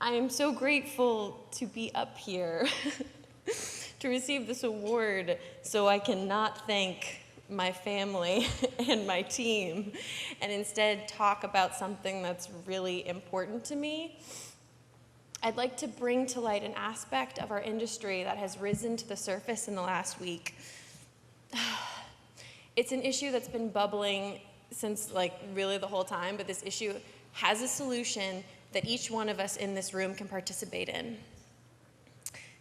I am so grateful to be up here to receive this award so I cannot thank my family and my team and instead talk about something that's really important to me. I'd like to bring to light an aspect of our industry that has risen to the surface in the last week. It's an issue that's been bubbling since really the whole time, but this issue has a solution that each one of us in this room can participate in.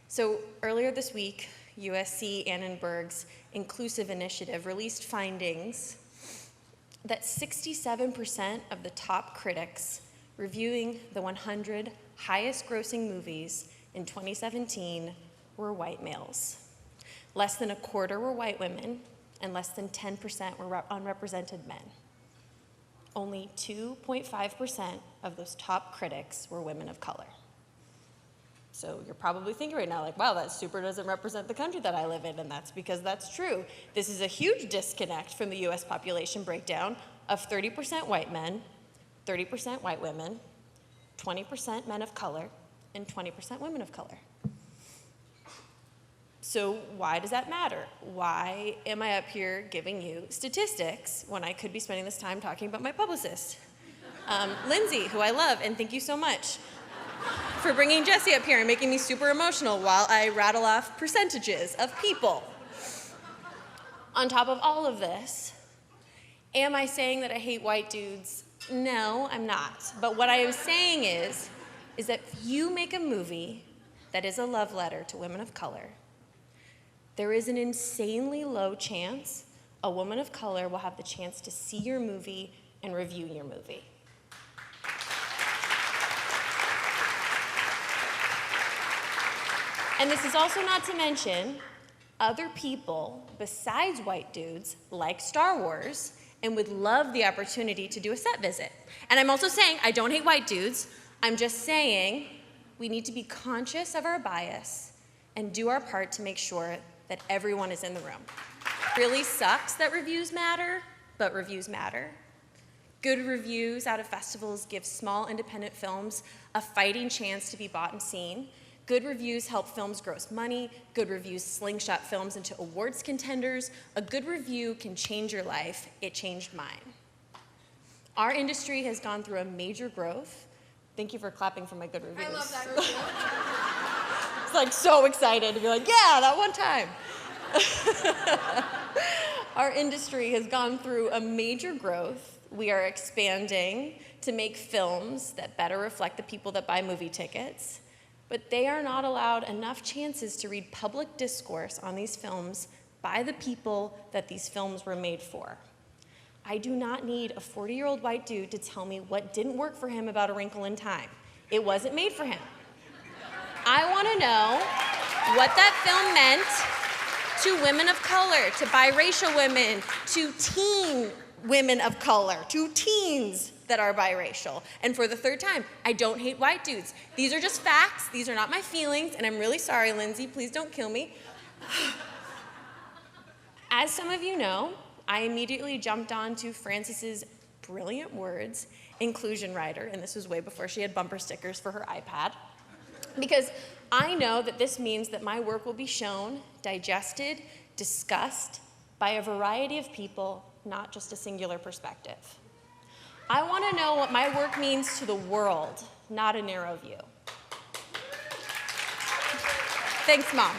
So earlier this week, USC Annenberg's Inclusive Initiative released findings that 67% of the top critics reviewing the 100 highest grossing movies in 2017 were white males. Less than a quarter were white women, and less than 10% were unrepresented men. Only 2.5% of those top critics were women of color. So you're probably thinking right now, wow, that super doesn't represent the country that I live in, and that's because that's true. This is a huge disconnect from the US population breakdown of 30% white men, 30% white women, 20% men of color, and 20% women of color. So why does that matter? Why am I up here giving you statistics when I could be spending this time talking about my publicist, Lindsay, who I love, and thank you so much for bringing Jesse up here and making me super emotional while I rattle off percentages of people. On top of all of this, am I saying that I hate white dudes? No, I'm not. But what I am saying is that if you make a movie that is a love letter to women of color, there is an insanely low chance a woman of color will have the chance to see your movie and review your movie. And this is also not to mention other people besides white dudes like Star Wars and would love the opportunity to do a set visit. And I'm also saying I don't hate white dudes. I'm just saying we need to be conscious of our bias and do our part to make sure that everyone is in the room. It really sucks that reviews matter, but reviews matter. Good reviews out of festivals give small independent films a fighting chance to be bought and seen. Good reviews help films gross money. Good reviews slingshot films into awards contenders. A good review can change your life. It changed mine. Our industry has gone through a major growth. Thank you for clapping for my good reviews. I love that review. It's so excited to be yeah, that one time. Our industry has gone through a major growth. We are expanding to make films that better reflect the people that buy movie tickets. But they are not allowed enough chances to read public discourse on these films by the people that these films were made for. I do not need a 40-year-old white dude to tell me what didn't work for him about A Wrinkle in Time. It wasn't made for him. I want to know what that film meant to women of color, to biracial women, to teen women of color, to teens that are biracial. And for the third time, I don't hate white dudes. These are just facts. These are not my feelings, and I'm really sorry, Lindsay. Please don't kill me. As some of you know, I immediately jumped onto Frances's brilliant words, inclusion writer, and this was way before she had bumper stickers for her iPad, because I know that this means that my work will be shown, digested, discussed by a variety of people, not just a singular perspective. I want to know what my work means to the world, not a narrow view. Thanks, Mom.